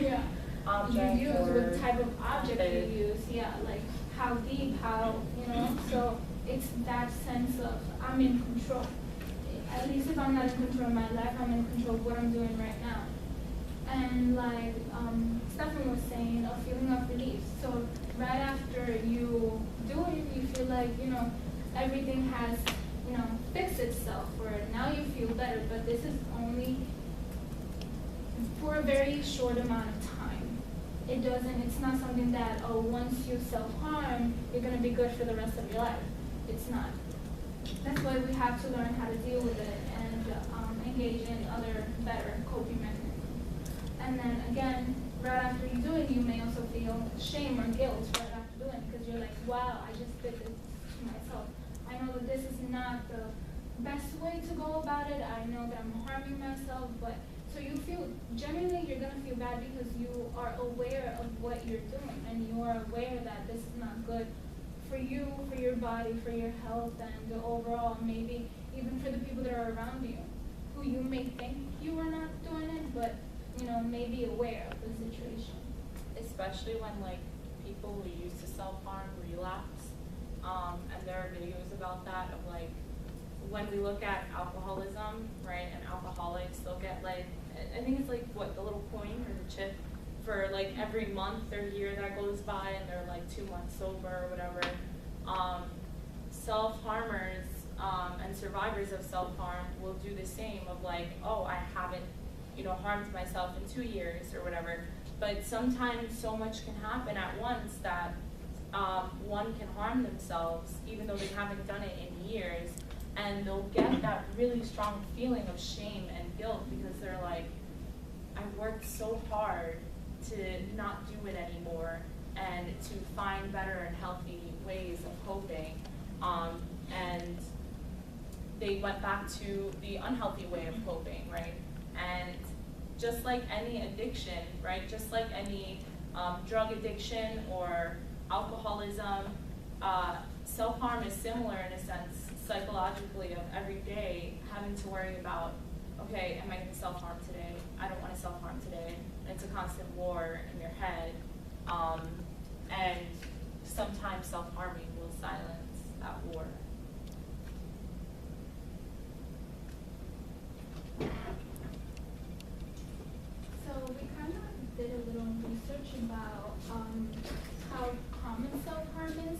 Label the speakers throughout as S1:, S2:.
S1: yeah,
S2: Object
S1: you use,
S2: or
S1: what type of object
S2: method.
S1: you use, yeah, like how deep, how, so it's that sense of I'm in control. At least if I'm not in control of my life, I'm in control of what I'm doing right now. And like Stefan was saying, a feeling of relief. So right after you do it, you feel like, everything has, fixed itself, or now you feel better, but this is only for a very short amount of time. It's not something that, oh, once you self-harm, you're going to be good for the rest of your life. It's not. That's why we have to learn how to deal with it and engage in other better coping mechanisms. And then again, right after you do it, you may also feel shame or guilt right after doing it, because you're like, wow, I just did this to myself. I know that this is not the best way to go about it. I know that I'm harming myself, but so you feel, generally you're going to feel bad because you are aware of what you're doing, and you are aware that this is not good for you, for your body, for your health, and overall, maybe even for the people that are around you, who you may think you are not doing it, but may be aware of the situation.
S2: Especially when like people who used to self-harm relapse, and there are videos about that of like when we look at alcoholism, right, and alcoholics, they'll get like, I think it's like what, the little coin or the chip for like every month or year that goes by, and they're like 2 months sober or whatever. Self-harmers and survivors of self-harm will do the same of like, oh, I haven't harmed myself in 2 years or whatever. But sometimes so much can happen at once that one can harm themselves even though they haven't done it in years, and they'll get that really strong feeling of shame and guilt because they're like, I worked so hard to not do it anymore and to find better and healthy ways of coping, and they went back to the unhealthy way of coping, right? And just like any addiction, right? Just like any drug addiction or alcoholism, self-harm is similar in a sense, psychologically, of every day having to worry about, okay, am I going to self-harm today? I don't want to self-harm today. And it's a constant war in your head. And sometimes self-harming will silence that war.
S1: So we kind of did a little research about how common self-harm is,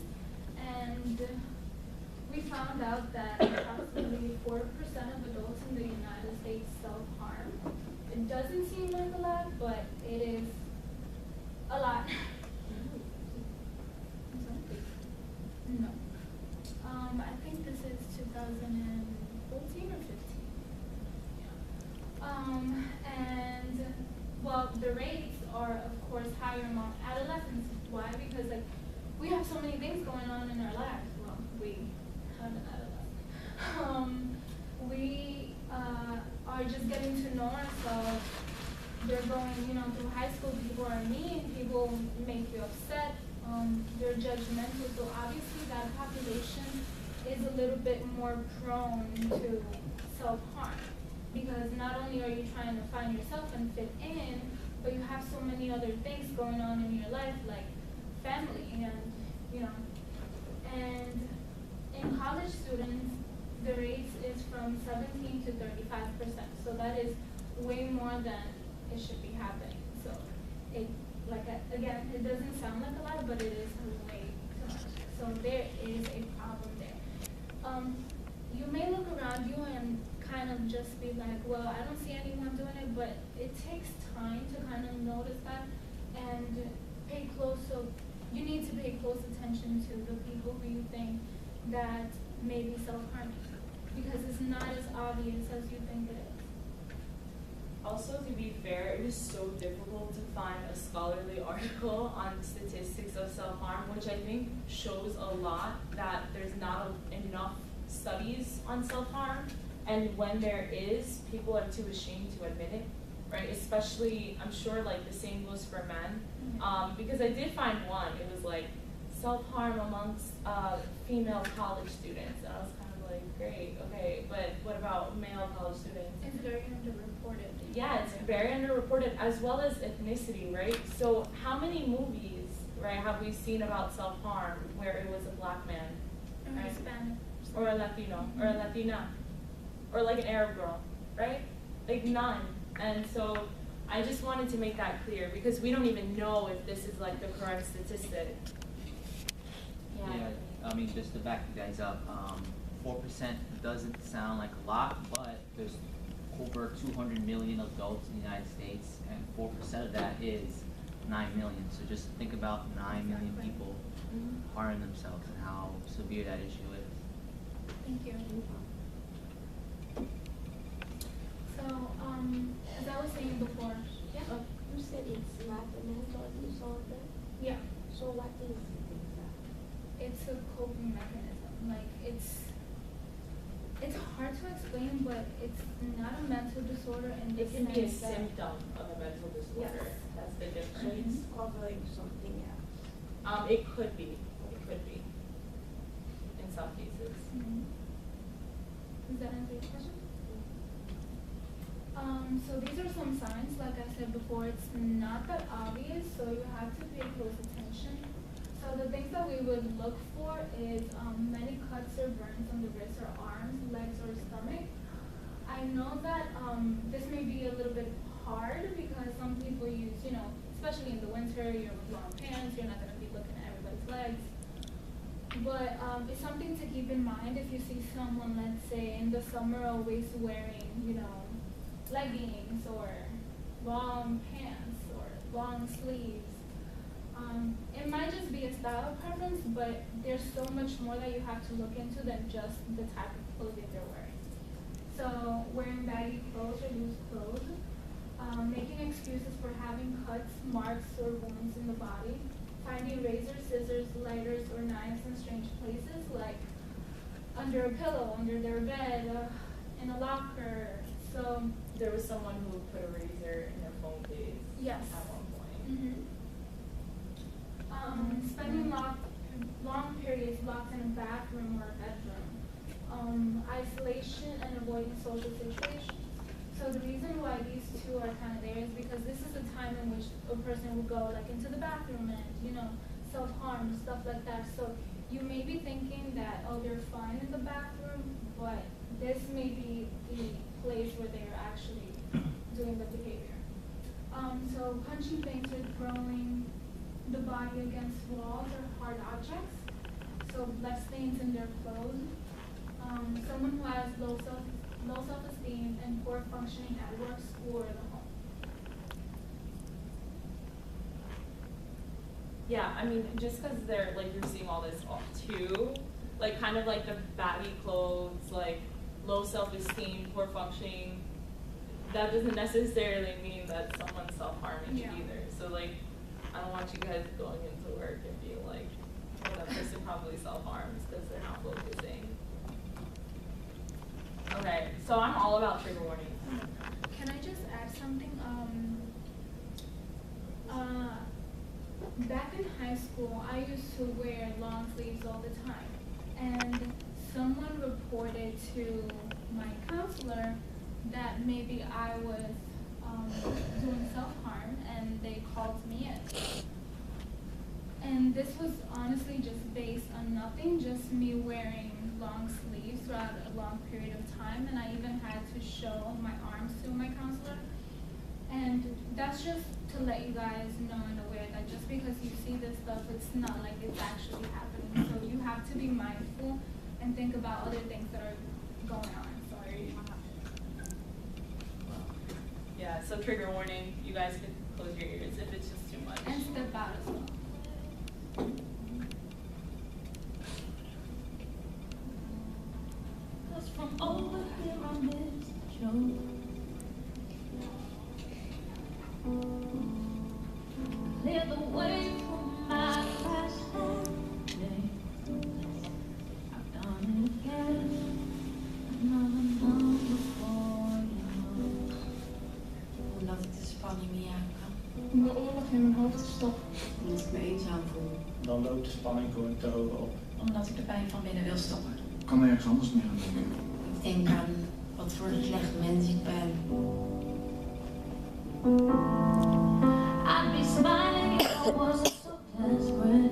S1: and we found out that approximately 4% of adults in the United States self-harm. It doesn't seem like a lot, but it is a lot. No. I think this is 2014 or 15. And well, the rates are of course higher among adolescents. Why? Because like we have so many things going on in our lives. Well, we have an adolescent. We are just getting to know ourselves. They're going, through high school. People are mean. People make you upset. They're judgmental. So obviously that population is a little bit more prone to self-harm. Because not only are you trying to find yourself and fit in, but you have so many other things going on in your life, like family, and in college students, the rate is from 17 to 35%. So that is way more than it should be happening. So again, it doesn't sound like a lot, but it is way too much. So there is a problem there. You may look around you and kind of just be like, well, I don't see anyone doing it, but it takes time to kind of notice that and pay close. So you need to pay close attention to the people who you think that may be self-harming, because it's not as obvious as you think it is.
S2: Also, to be fair, it is so difficult to find a scholarly article on statistics of self-harm, which I think shows a lot that there's not enough studies on self-harm, and when there is, people are too ashamed to admit it, right? Especially, I'm sure like the same goes for men, because I did find one. It was like self-harm amongst female college students, and I was kind of like, great, okay, but what about male college students?
S1: Is there in the report? underreported.
S2: Yeah, it's very underreported, as well as ethnicity, right? So how many movies, right, have we seen about self-harm where it was a black man,
S1: Or
S2: right?
S1: Hispanic.
S2: Or a Latino, or a Latina, or like an Arab girl, right? Like none. And so I just wanted to make that clear because we don't even know if this is like the correct statistic.
S3: Yeah, I mean, just to back you guys up, 4% doesn't sound like a lot, but there's over 200 million adults in the United States, and 4% of that is 9 million. So just think about 9 million people harming themselves and how severe that issue is.
S1: Thank you. So, as I was saying before, yeah,
S4: You said it's not a mental disorder,
S1: yeah,
S4: so what is it exactly?
S1: it's a coping mechanism. Like it's hard to explain, but it's not a mental disorder in the
S2: It can be a
S1: sense that-
S2: symptom of a mental disorder.
S1: Yes.
S2: That's the
S4: So
S2: difference.
S4: it's covering something else.
S2: It could be, in some cases.
S1: Mhm. Does that answer your question? So these are some signs, like I said before, it's not that obvious, so you have to pay close attention. So the things that we would look for is many cuts or burns on the wrists or arms, legs or stomach. I know that this may be a little bit hard because some people use, especially in the winter, you're with long pants, you're not gonna be looking at everybody's legs. But it's something to keep in mind if you see someone, let's say, in the summer always wearing, leggings or long pants or long sleeves. It might just be a style preference, but there's so much more that you have to look into than just the type of clothing they're wearing. So wearing baggy clothes or loose clothes, making excuses for having cuts, marks, or wounds in the body, finding razors, scissors, lighters, or knives in strange places, like under a pillow, under their bed, in a locker. So,
S2: There was someone who put a razor in their phone case
S1: Yes.
S2: at one point.
S1: Spending long periods locked in a bathroom or a bedroom, isolation and avoiding social situations. So the reason why these two are kind of there is because this is a time in which a person will go like into the bathroom and, self-harm, stuff like that. So you may be thinking that, oh, they're fine in the bathroom, but this may be the place where they're actually doing the behavior. So punching things or throwing the body against walls or hard objects. So blood stains in their clothes. Someone who has low self-esteem and poor functioning at work, school, or the home.
S2: Yeah, I mean, just because they're like you're seeing all this too, like kind of like the baggy clothes, like low self-esteem, poor functioning. That doesn't necessarily mean that someone's self-harming
S1: Yeah.
S2: either. So like, I don't want you guys going into work and being like, well, that person probably self-harms because they're not focusing. Okay, so I'm all about trigger warning.
S1: Can I just add something? Back in high school, I used to wear long sleeves all the time. And someone reported to my counselor that maybe I was doing self-harm, and they called me in. And this was honestly just based on nothing, just me wearing long sleeves throughout a long period of time, and I even had to show my arms to my counselor. And that's just to let you guys know and aware that just because you see this stuff, it's not like it's actually happening. So you have to be mindful and think about other things that are going on. Sorry.
S2: Yeah, so trigger warning, you guys can close your ears if it's just too much.
S1: And step out as well.
S5: Cause from over here I miss you. Clear the way for my last day. I've done it again. Another number for you.
S6: Omdat ik de spanning niet aan kan.
S1: Om de oorlog in mijn hoofd te stoppen.
S6: Omdat ik me eenzaam voel.
S7: Dan loopt de spanning gewoon te hoog op.
S6: Omdat ik de pijn van binnen wil stoppen.
S7: Ik kan ergens anders meer aan denken.
S6: Ik denk aan wat voor een slecht mens ik ben.
S5: I'd be smiling if I wasn't so desperate.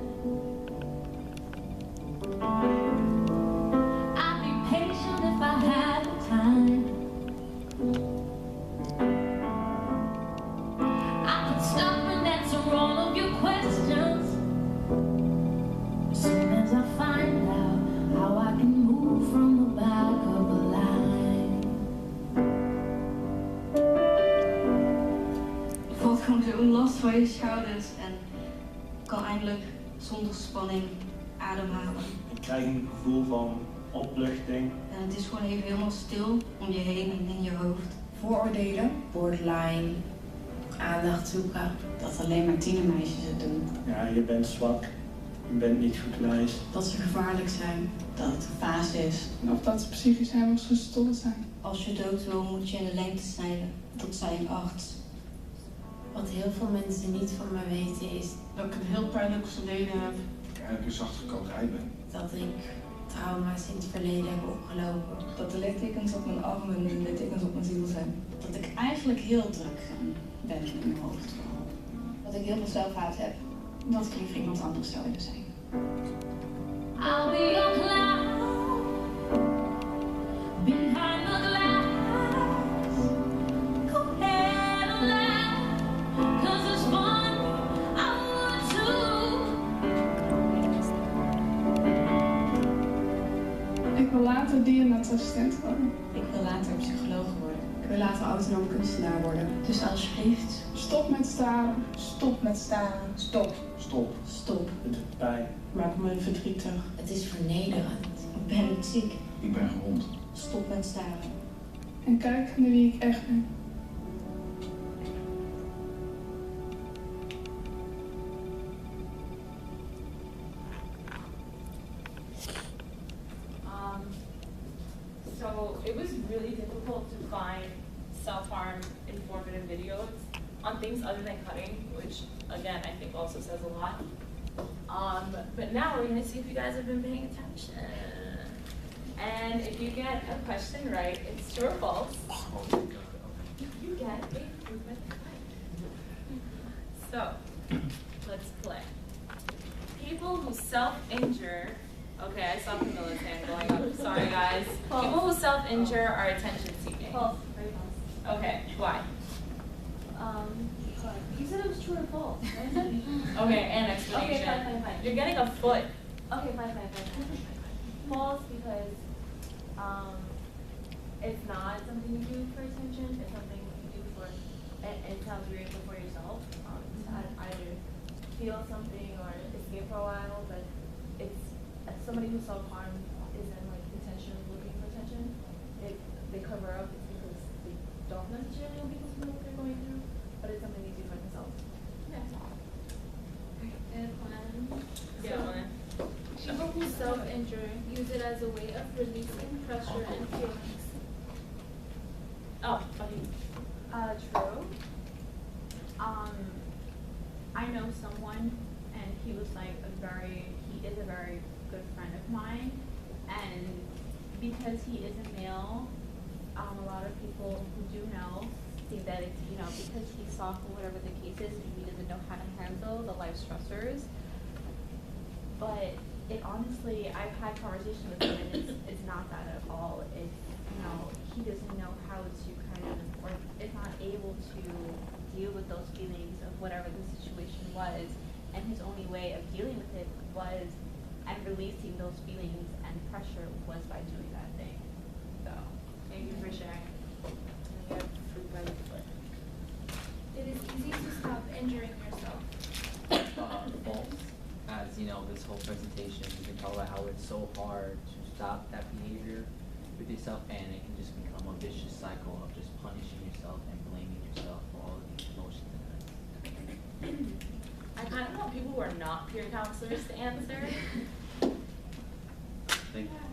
S5: I'd be patient if I had the time. I could stop and answer all of your questions. As soon as I find out how I can move from the back of the line.
S8: Je voelt gewoon zo'n last van je schouders en kan eindelijk zonder spanning ademhalen.
S7: Ik krijg een gevoel van opluchting.
S8: En het is gewoon even helemaal stil om je heen en in je hoofd.
S6: Vooroordelen, borderline, aandacht zoeken. Dat alleen maar tienermeisjes het doen.
S7: Ja, je bent zwak. Je bent niet goed wijs.
S6: Dat ze gevaarlijk zijn. Dat het een fase is.
S9: Of dat ze psychisch helemaal gestoord zijn.
S8: Als je dood wil, moet je in de lengte snijden. Dat zei een arts.
S6: Wat heel veel mensen niet van me weten is
S9: Dat ik een heel pijnlijk verleden heb.
S10: Eigenlijk een zachte kokerij ben.
S6: dat ik trauma's in het verleden heb opgelopen.
S9: Dat de littekens op mijn armen en de littekens op mijn ziel zijn.
S8: Dat ik eigenlijk heel druk ben in mijn hoofd.
S9: Dat ik heel veel zelfhaat heb.
S8: Dat ik liever iemand anders zou willen zijn.
S5: I'll be your cloud behind the glass. Go ahead and laugh, 'cause it's fun. I want to.
S9: Ik wil later dierenartsassistent worden.
S8: Ik wil later psycholoog worden.
S6: Ik wil later autonoom kunstenaar worden. Dus alsjeblieft,
S9: Stop met staren. Stop met staren. Stop.
S7: Stop.
S6: stop.
S7: Het doet pijn.
S9: Maak me verdrietig.
S6: Het is vernederend.
S8: Ik ben niet ziek.
S10: Ik ben gewond.
S8: Stop met staren.
S9: En kijk naar wie ik echt ben.
S2: So it was really difficult to find self-harm informative videos on things other than cutting, which again, I think also says a lot. But now we're gonna see if you guys have been paying attention. And if you get a question right, it's true or false. You get a improvement point. So, let's play. People who self-injure, okay, I saw Camilla's hand going up, sorry guys.
S1: False.
S2: People who self-injure are attention seeking.
S1: False, very false.
S2: Okay, why?
S1: You said it was true or false.
S2: Okay, and explanation.
S1: Okay, fine.
S2: You're getting a foot.
S1: Okay, fine. False because it's not something you do for attention. It's something you do for. It sounds weird, but for yourself. To either feel something or escape for a while, but it's somebody who self-harm isn't like intentionally looking for attention. They cover up. It's because they don't necessarily want people to know what they're going through, but it's something they do for themselves.
S2: Yeah, Lynn.
S1: People who self-injure use it as a way of releasing pressure and feelings.
S2: Oh, okay.
S11: True. I know someone, and he is a very good friend of mine, and because he is a male, a lot of people who do know think that it's, because he's soft or whatever the case is, and he doesn't know how to handle the life stressors. But it honestly, I've had conversations with him, and it's not that at all. It's, he doesn't know how to or is not able to deal with those feelings of whatever the situation was, and his only way of dealing with it was, and releasing those feelings and pressure was by doing that thing. So, thank you for sharing.
S1: It is easy to stop injuring yourself.
S3: False. As this whole presentation, we can talk about how it's so hard to stop that behavior with yourself, and it can just become a vicious cycle of just punishing yourself and blaming yourself for all of these emotions and
S2: I kind of want people who are not peer counselors to answer.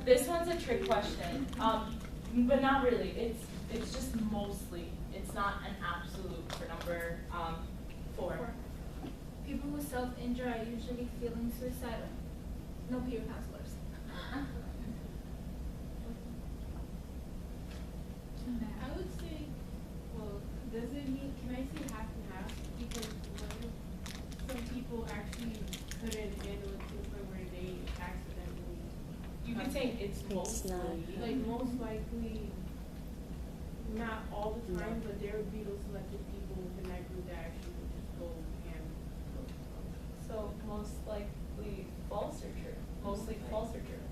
S2: This one's a trick question, but not really. It's just mostly. It's not an absolute for number 4.
S1: People who self-injure are usually feeling suicidal. No peer counselors.
S12: I would say, well, does it mean, can I say
S2: saying it's mostly.
S12: Like most likely, not all the time, but there would be those selected people within that group that actually would just go and look.
S2: So most likely false or true? Mostly false or true?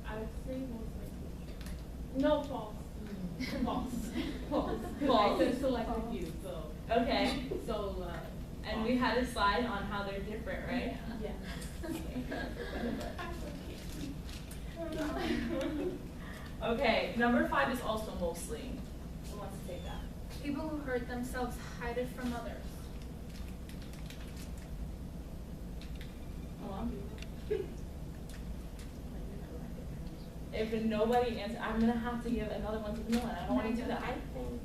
S12: I would say most likely. No, false. False. False.
S2: False.
S12: I said selected few, so.
S2: Okay.
S12: So,
S2: And we had a slide on how they're different, right?
S12: yeah.
S2: Okay, number 5 is also mostly. Who wants to take that?
S1: People who hurt themselves hide it from others.
S2: Oh, I'm If nobody answers, I'm gonna have to give another one to Camilla. I don't want to do that.
S4: I think,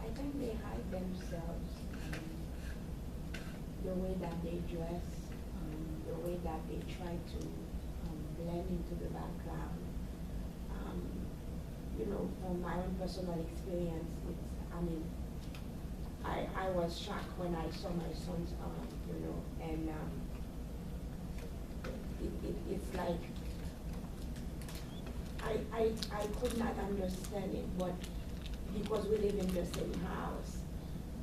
S4: I think they hide themselves, the way that they dress, the way that they try to blend into the background. From my own personal experience, I was shocked when I saw my son's arm, and it's like, I could not understand it, but because we live in the same house,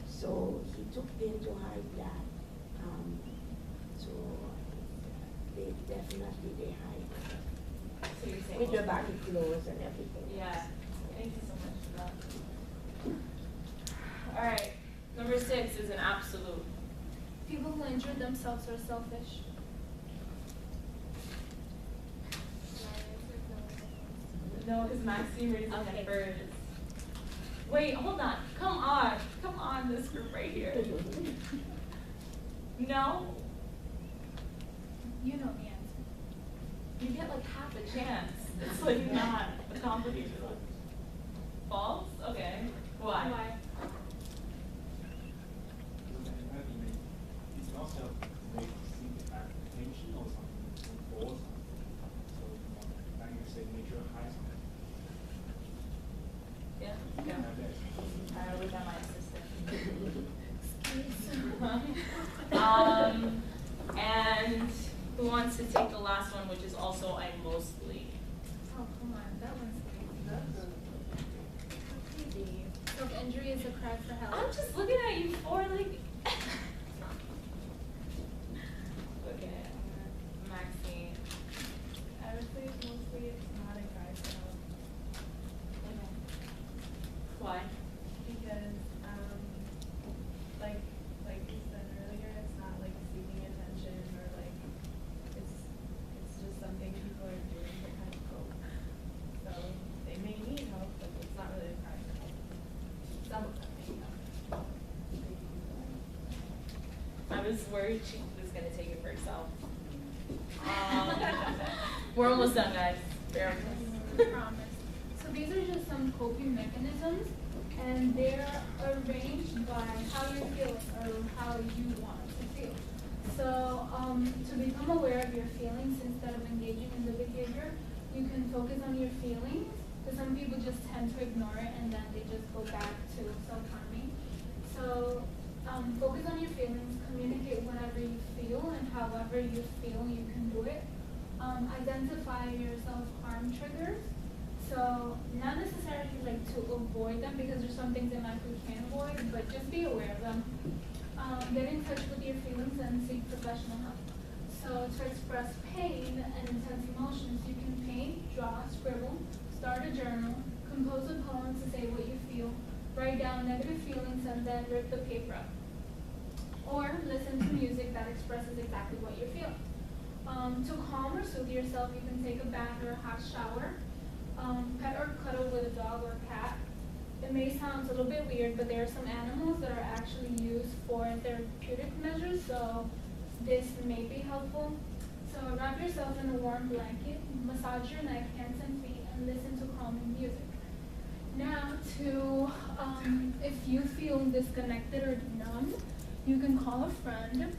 S4: so he took pain to hide that. So they definitely hide it.
S2: So you're saying
S4: With the
S2: mostly.
S4: baggy clothes and everything.
S2: Yeah. Thank you so much for that. All right. Number 6 is an absolute.
S1: People who injure themselves are selfish.
S2: No, because Maxine raised his hand first. Wait, hold on. Come on, this group right here. No?
S1: You know the answer.
S2: You get like half a chance. It's like not a complicated one. False? Okay. Why?
S13: It's also a way to seek attention or something, or something. So, I can say nature hides something.
S2: Yeah? Go. I always have my assistant. And who wants to take the last one, which is also a mostly?
S1: Oh, come on, that one's easy. Self-injury is a cry for help.
S2: I'm just looking at you for like. Okay, Maxine.
S11: I would say mostly it's not a cry for help.
S2: Okay. Why?
S11: Because, like you said earlier, it's not like seeking attention or like, it's just something people are doing to kind of cope. So they may need help, but it's not really a cry for help. Some of them may need help.
S2: I was worried she was gonna take it for herself. We're almost done, guys. Bear with us.
S1: Promise. So these are just some coping mechanisms, and they're arranged by how you're feeling or how you want to feel. So to become aware of your feelings instead of engaging in the behavior, you can focus on your feelings, because some people just tend to ignore it and then they just go back to self-harming. So focus on your feelings, communicate whatever you feel, and however you feel, you can do it. Identify your self-harm triggers. So not necessarily like to avoid them, because there's some things in life we can't avoid, but just be aware of them. Get in touch with your feelings and seek professional help. So to express pain and intense emotions, you can paint, draw, scribble, start a journal, compose a poem to say what you feel, write down negative feelings, and then rip the paper up. Or listen to music that expresses exactly what you feel. To calm or soothe yourself, you can take a bath or a hot shower, pet or cuddle with a dog or cat. It may sound a little bit weird, but there are some animals that are actually used for therapeutic measures, so this may be helpful. So wrap yourself in a warm blanket, massage your neck, hands and feet, and listen to calming music. Now if you feel disconnected or numb, you can call a friend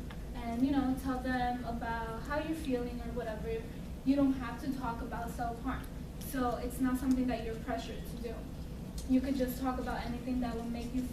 S1: and tell them about how you're feeling or whatever. You don't have to talk about self-harm. So it's not something that you're pressured to do. You could just talk about anything that will make you feel